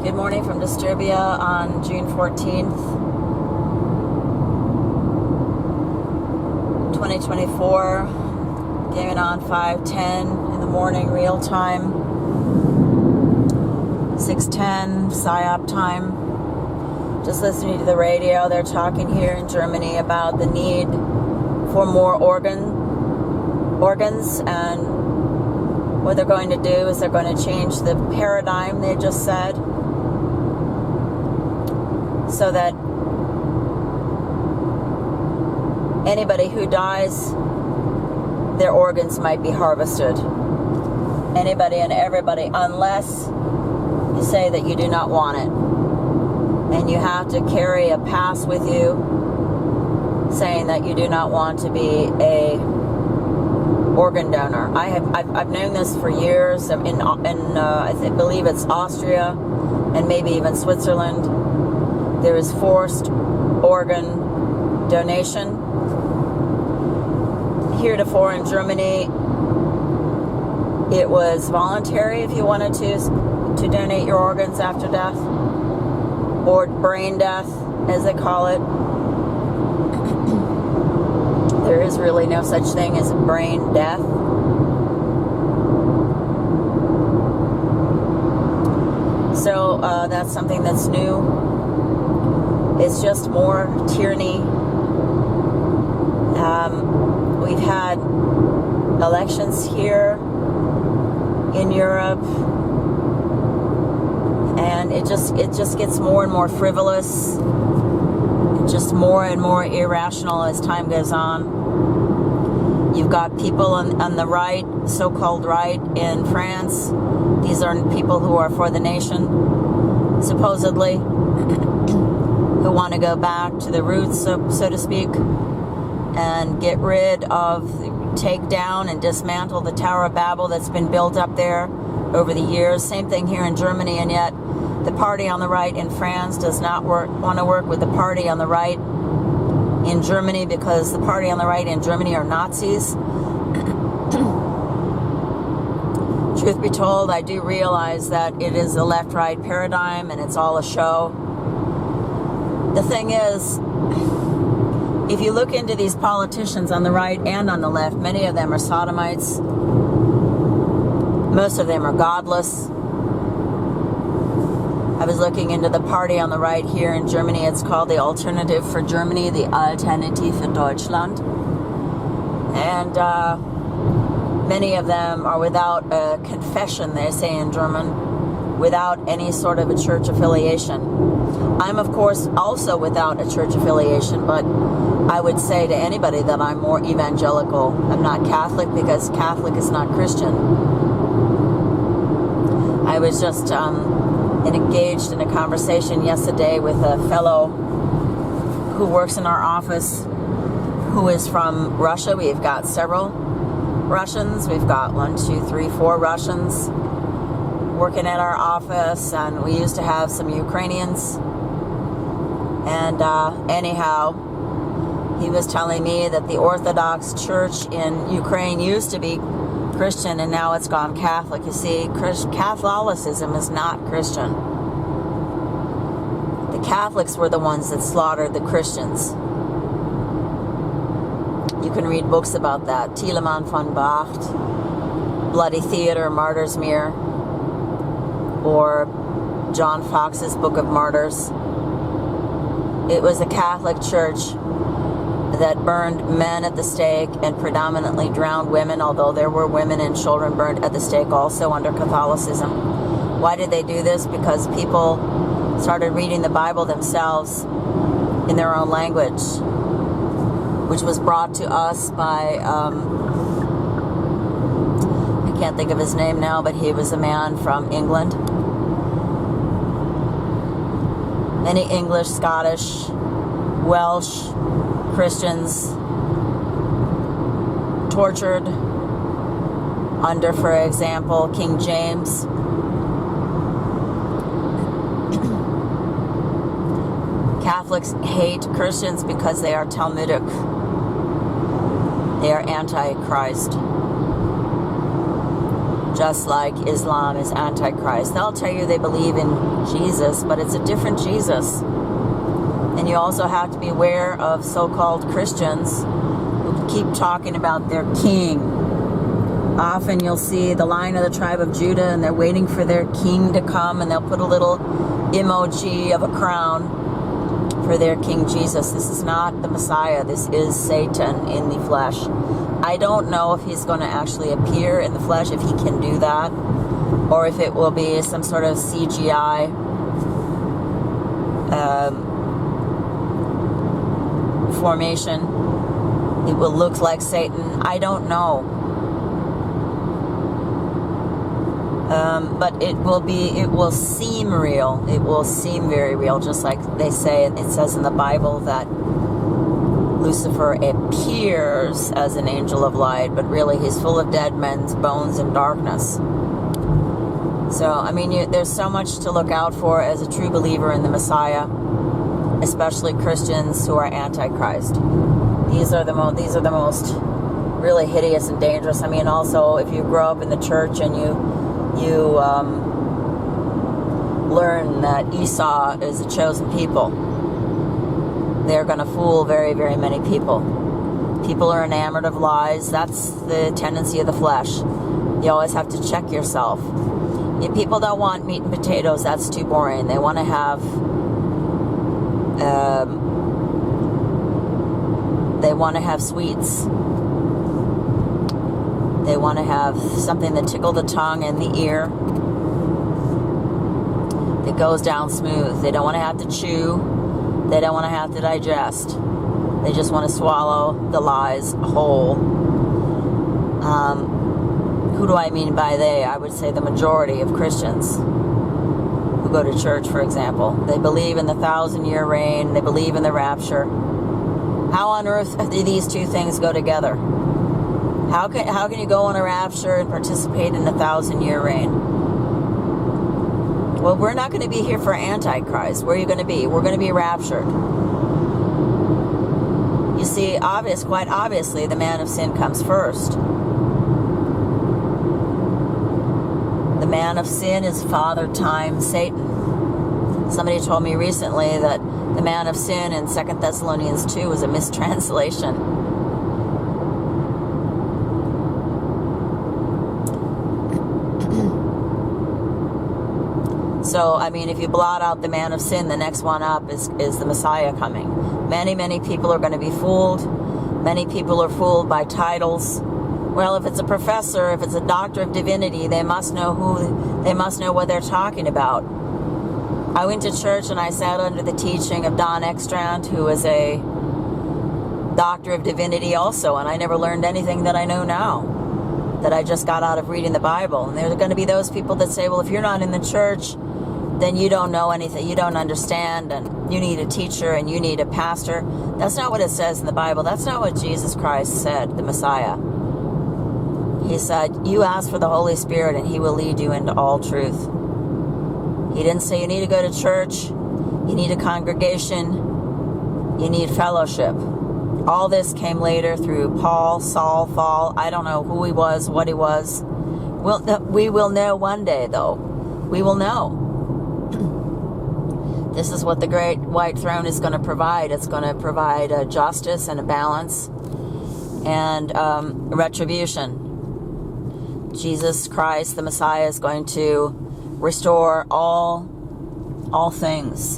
Good morning from Disturbia on June 14th, 2024. Gaming on 5:10 in the morning, real time. 6:10 PSYOP time. Just listening to the radio. They're talking here in Germany about the need for more organs, and what they're going to do is they're going to change the paradigm, they just said, so that anybody who dies, their organs might be harvested. Anybody and everybody, unless you say that you do not want it. And you have to carry a pass with you saying that you do not want to be a organ donor. I've known this for years. I believe it's Austria and maybe even Switzerland. There is forced organ donation. Heretofore in Germany, it was voluntary if you wanted to donate your organs after death, or brain death, as they call it. There is really no such thing as brain death. So that's something that's new. It's just more tyranny. We've had elections here in Europe, and it just gets more and more frivolous, just more and more irrational as time goes on. You've got people on the right, so-called right, in France. These are people who are for the nation, supposedly, who want to go back to the roots, so to speak, and get rid of, take down and dismantle the Tower of Babel that's been built up there over the years. Same thing here in Germany, and yet the party on the right in France does not want to work with the party on the right in Germany, because the party on the right in Germany are Nazis. Truth be told, I do realize that it is a left-right paradigm and it's all a show. The thing is, if you look into these politicians on the right and on the left, many of them are sodomites. Most of them are godless. I was looking into the party on the right here in Germany. It's called the Alternative for Germany, the Alternative für Deutschland. And many of them are without a confession, they say in German, without any sort of a church affiliation. I'm, of course, also without a church affiliation, but I would say to anybody that I'm more evangelical. I'm not Catholic, because Catholic is not Christian. I was just engaged in a conversation yesterday with a fellow who works in our office who is from Russia. We've got several Russians. We've got 4 Russians working at our office, and we used to have some Ukrainians. And anyhow, he was telling me that the Orthodox Church in Ukraine used to be Christian, and now it's gone Catholic. You see, Catholicism is not Christian. The Catholics were the ones that slaughtered the Christians. You can read books about that. Thielemann von Bacht, Bloody Theater, Martyr's Mirror, or John Fox's Book of Martyrs. It was a Catholic Church that burned men at the stake and predominantly drowned women, although there were women and children burned at the stake also under Catholicism. Why did they do this? Because people started reading the Bible themselves in their own language, which was brought to us by, I can't think of his name now, but he was a man from England. Many English, Scottish, Welsh Christians tortured under, for example, King James. Catholics hate Christians because they are Talmudic. They are anti-Christ. just like Islam is Antichrist. They'll tell you they believe in Jesus, but it's a different Jesus. And you also have to be aware of so-called Christians who keep talking about their king. Often you'll see the Lion of the tribe of Judah, and they're waiting for their king to come, and they'll put a little emoji of a crown for their King Jesus. This is not the Messiah. This is Satan in the flesh. I don't know if he's going to actually appear in the flesh, if he can do that, or if it will be some sort of CGI formation. It will look like Satan. I don't know. But it will seem real. It will seem very real, just like they say, it says in the Bible that Lucifer appears as an angel of light, but really he's full of dead men's bones and darkness. So, I mean, there's so much to look out for as a true believer in the Messiah, especially Christians who are Antichrist. These are the most really hideous and dangerous. I mean, also, if you grow up in the church and you learn that Esau is a chosen people, they're going to fool very, very many people. People are enamored of lies. That's the tendency of the flesh. You always have to check yourself. If people don't want meat and potatoes, that's too boring. They want to have sweets. They want to have something that tickles the tongue and the ear. It goes down smooth. They don't want to have to chew. They don't want to have to digest. They just want to swallow the lies whole. Who do I mean by they? I would say the majority of Christians who go to church, for example. They believe in the 1,000-year reign. They believe in the rapture. How on earth do these two things go together? How can you go on a rapture and participate in a 1,000-year reign? Well, we're not going to be here for Antichrist. Where are you going to be? We're going to be raptured. You see, quite obviously, the man of sin comes first. The man of sin is Father Time, Satan. Somebody told me recently that the man of sin in 2 Thessalonians 2 was a mistranslation. So, I mean, if you blot out the man of sin, the next one up is the Messiah coming. Many, many people are going to be fooled. Many people are fooled by titles. Well, if it's a professor, if it's a doctor of divinity, they must know what they're talking about. I went to church and I sat under the teaching of Don Ekstrand, who is a doctor of divinity also, and I never learned anything that I know now, that I just got out of reading the Bible. And there are going to be those people that say, well, if you're not in the church, then you don't know anything, you don't understand, and you need a teacher and you need a pastor. That's not what it says in the Bible. That's not what Jesus Christ said, the Messiah. He said, you ask for the Holy Spirit and he will lead you into all truth. He didn't say you need to go to church, you need a congregation, you need fellowship. All this came later through Paul, Saul, I don't know who he was, what he was. We will know one day, though. We will know. This is what the great white throne is going to provide. It's going to provide a justice and a balance and retribution. Jesus Christ, the Messiah, is going to restore all things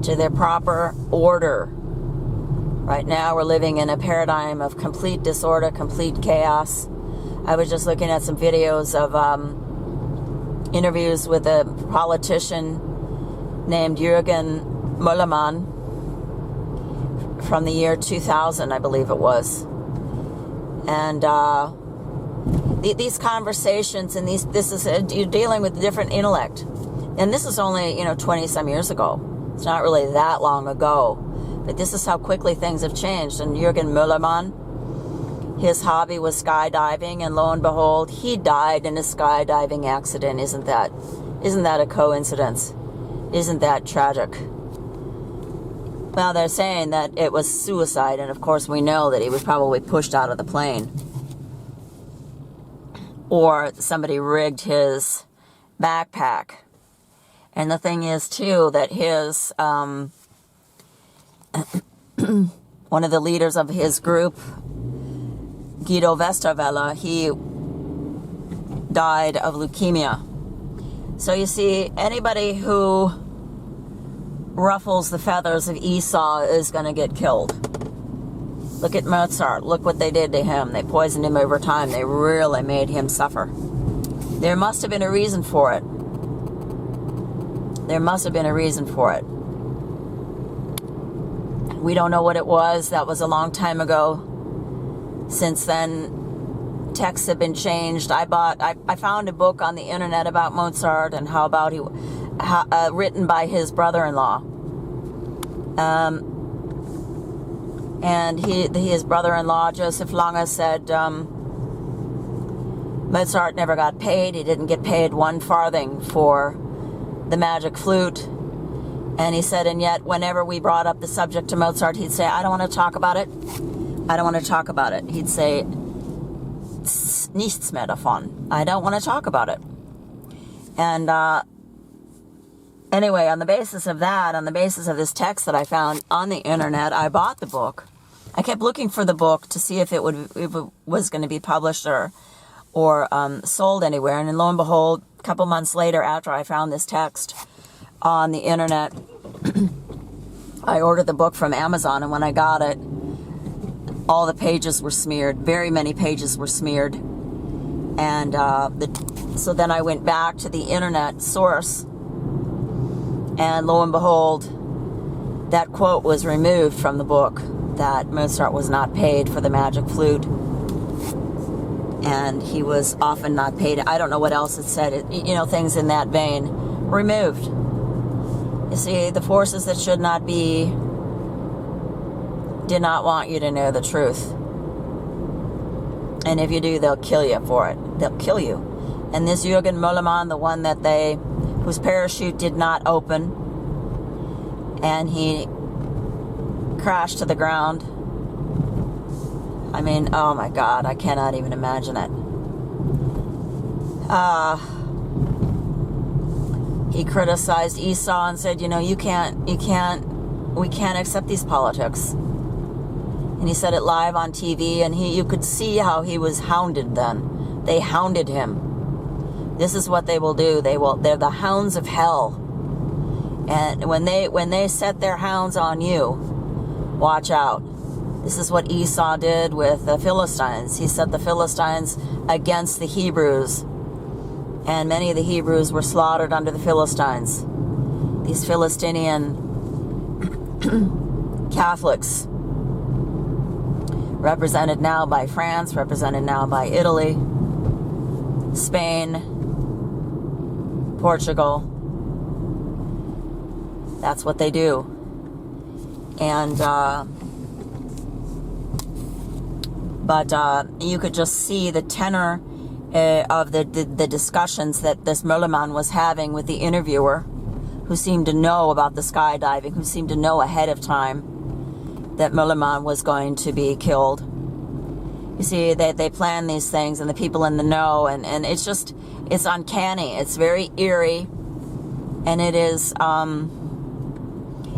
to their proper order. Right now we're living in a paradigm of complete disorder, complete chaos. I was just looking at some videos of interviews with a politician named Jürgen Möllermann from the year 2000, I believe it was. And these conversations and you're dealing with different intellect. And this is only, 20 some years ago. It's not really that long ago. But this is how quickly things have changed. And Jürgen Möllermann, his hobby was skydiving, and lo and behold, he died in a skydiving accident. Isn't that a coincidence? Isn't that tragic? Well, they're saying that it was suicide, and of course we know that he was probably pushed out of the plane. or somebody rigged his backpack. And the thing is, too, that his, one of the leaders of his group, Guido Westerwelle, he died of leukemia. So you see, anybody who ruffles the feathers of Esau is going to get killed. Look at Mozart. Look what they did to him. They poisoned him over time. They really made him suffer. There must have been a reason for it. There must have been a reason for it. We don't know what it was. That was a long time ago. Since then, texts have been changed. I found a book on the internet about Mozart and how about he, written by his brother-in-law. And his brother-in-law, Joseph Lange, said Mozart never got paid. He didn't get paid 1 farthing for the magic flute. And he said, and yet whenever we brought up the subject to Mozart, he'd say, I don't want to talk about it. I don't want to talk about it. He'd say, nichts mehr davon. I don't want to talk about it. And anyway, on the basis of that, on the basis of this text that I found on the internet, I bought the book. I kept looking for the book to see if it was going to be published or sold anywhere. And then lo and behold, a couple months later, after I found this text on the internet, I ordered the book from Amazon, and when I got it, all the pages were smeared. Very many pages were smeared. And so then I went back to the internet source, and lo and behold, that quote was removed from the book, that Mozart was not paid for the magic flute. And he was often not paid. I don't know what else it said. Things in that vein. Removed. You see, the forces that should not be did not want you to know the truth. And if you do, they'll kill you for it. They'll kill you. And this Jürgen Möllermann, the one that whose parachute did not open, and he crashed to the ground. I mean, oh my God, I cannot even imagine it. He criticized Esau and said, we can't accept these politics. And he said it live on TV, and you could see how he was hounded then. They hounded him. This is what they will do. They're the hounds of hell. And when they set their hounds on you, watch out. This is what Esau did with the Philistines. He set the Philistines against the Hebrews. And many of the Hebrews were slaughtered under the Philistines. These Philistinian Catholics, represented now by France, represented now by Italy, Spain, Portugal. That's what they do. And but you could just see the tenor of the discussions that this Möllermann was having with the interviewer, who seemed to know about the skydiving, who seemed to know ahead of time that Möllermann was going to be killed. You see, they plan these things, and the people in the know, and it's uncanny. It's very eerie, and it is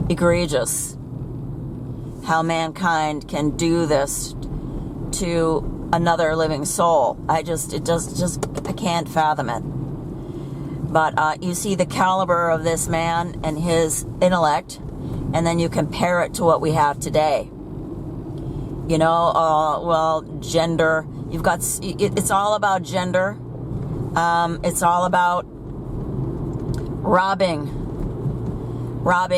egregious how mankind can do this to another living soul. I can't fathom it. But you see the caliber of this man and his intellect, and then you compare it to what we have today. Gender. It's all about gender. It's all about robbing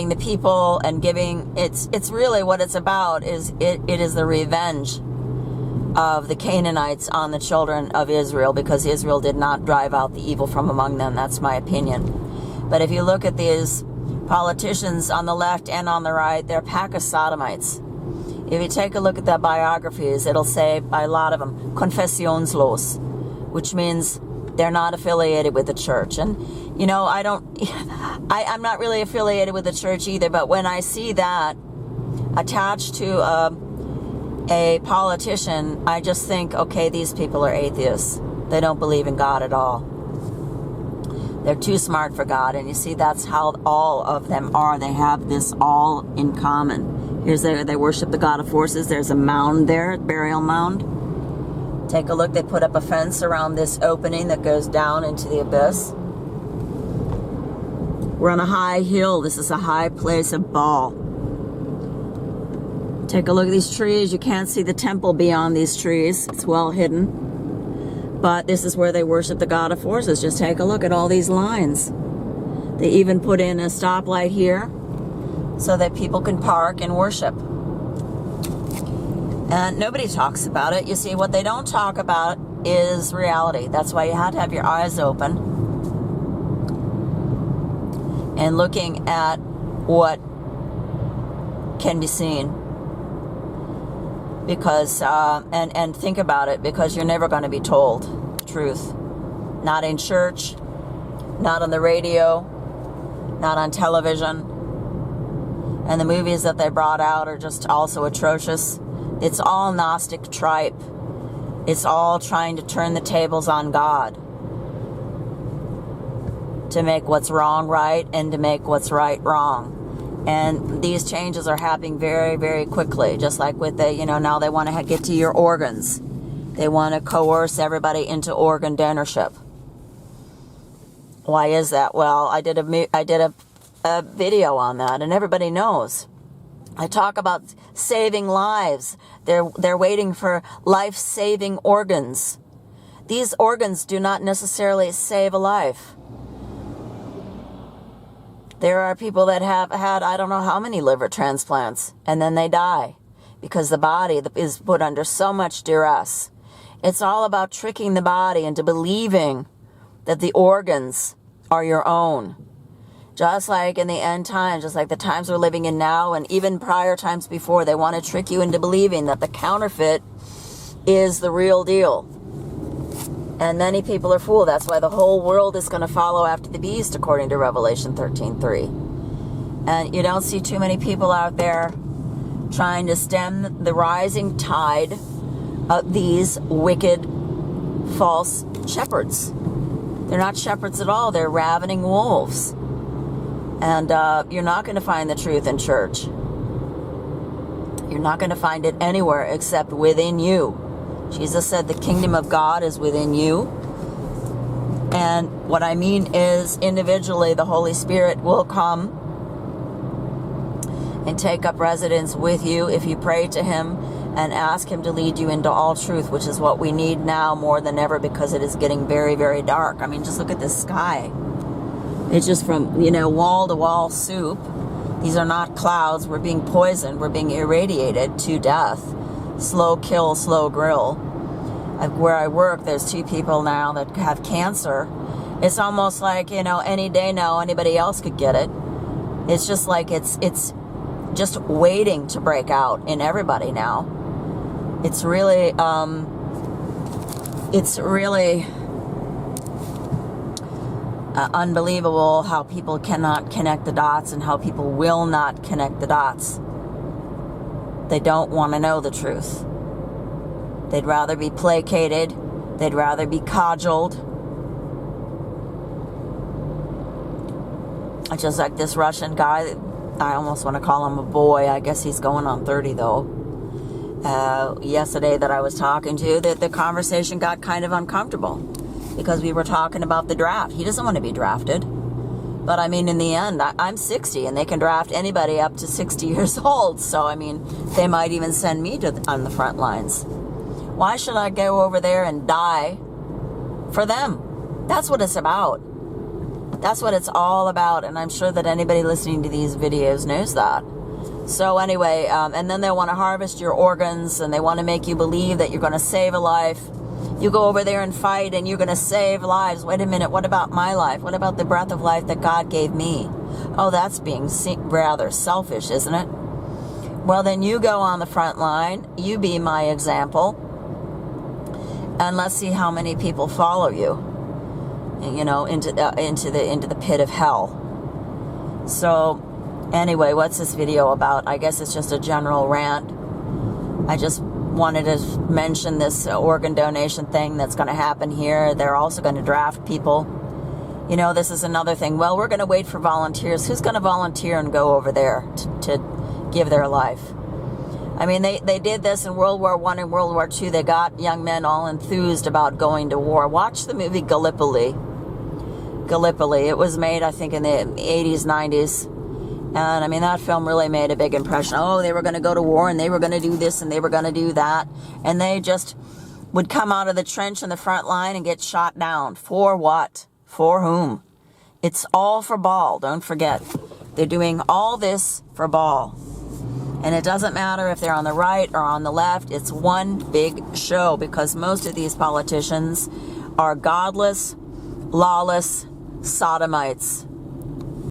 the people and giving. It's really what it's about. It is the revenge of the Canaanites on the children of Israel, because Israel did not drive out the evil from among them. That's my opinion. But if you look at these politicians on the left and on the right, they're a pack of sodomites. If you take a look at their biographies, it'll say, by a lot of them, confessionslos, which means they're not affiliated with the church. And, I'm not really affiliated with the church either, but when I see that attached to a politician, I just think, okay, these people are atheists. They don't believe in God at all. They're too smart for God. And you see, that's how all of them are. They have this all in common. Here's they worship the God of forces. There's a mound there, a burial mound. Take a look. They put up a fence around this opening that goes down into the abyss. We're on a high hill. This is a high place of Baal. Take a look at these trees. You can't see the temple beyond these trees. It's well hidden. But this is where they worship the God of forces. Just take a look at all these lines. They even put in a stoplight here so that people can park and worship. And nobody talks about it. You see, what they don't talk about is reality. That's why you have to have your eyes open and looking at what can be seen. Because, and think about it, because you're never going to be told the truth. Not in church, not on the radio, not on television. And the movies that they brought out are just also atrocious. It's all Gnostic tripe. It's all trying to turn the tables on God. To make what's wrong right and to make what's right wrong. And these changes are happening very, very quickly. Just like with the, now they want to get to your organs. They want to coerce everybody into organ donorship. Why is that? Well, I did a video on that, and everybody knows. I talk about saving lives. They're waiting for life-saving organs. These organs do not necessarily save a life. There are people that have had I don't know how many liver transplants, and then they die because the body is put under so much duress. It's all about tricking the body into believing that the organs are your own. Just like in the end times, just like the times we're living in now, and even prior times before, they want to trick you into believing that the counterfeit is the real deal. And many people are fooled. That's why the whole world is going to follow after the beast, according to Revelation 13:3. And you don't see too many people out there trying to stem the rising tide of these wicked, false shepherds. They're not shepherds at all. They're ravening wolves. And you're not going to find the truth in church. You're not going to find it anywhere except within you. Jesus said the kingdom of God is within you. And what I mean is, individually, the Holy Spirit will come and take up residence with you if you pray to Him and ask Him to lead you into all truth, which is what we need now more than ever, because it is getting very, very dark. I mean, just look at this sky. It's just from, wall-to-wall soup. These are not clouds. We're being poisoned. We're being irradiated to death. Slow kill, slow grill. Where I work, there's 2 people now that have cancer. It's almost like, any day now anybody else could get it. It's just like it's just waiting to break out in everybody now. It's really unbelievable how people cannot connect the dots and how people will not connect the dots. They don't want to know the truth. They'd rather be placated. They'd rather be cajoled. Just like this Russian guy, I almost want to call him a boy. I guess he's going on 30 though. Yesterday that I was talking to, the conversation got kind of uncomfortable because we were talking about the draft. He doesn't want to be drafted. But I mean, in the end, I'm 60, and they can draft anybody up to 60 years old. So, I mean, they might even send me on the front lines. Why should I go over there and die for them? That's what it's about. That's what it's all about. And I'm sure that anybody listening to these videos knows that. So anyway, and then they want to harvest your organs, and they want to make you believe that you're going to save a life. You go over there and fight and you're going to save lives. Wait a minute, what about my life? What about the breath of life that God gave me? Oh, that's being rather selfish, isn't it? Well, then you go on the front line. You be my example. And let's see how many people follow you, into the pit of hell. So anyway, what's this video about? I guess it's just a general rant. I just wanted to mention this organ donation thing that's going to happen here. They're also going to draft people. You know, this is another thing. Well, we're going to wait for volunteers. Who's going to volunteer and go over there to give their life? I mean, they did this in World War I and World War II. They got young men all enthused about going to war. Watch the movie Gallipoli. Gallipoli. It was made, I think, in the 80s, 90s. And, I mean, that film really made a big impression. Oh, they were going to go to war, and they were going to do this, and they were going to do that. And they just would come out of the trench in the front line and get shot down. For what? For whom? It's all for ball, don't forget. They're doing all this for ball. And it doesn't matter if they're on the right or on the left. It's one big show, because most of these politicians are godless, lawless sodomites.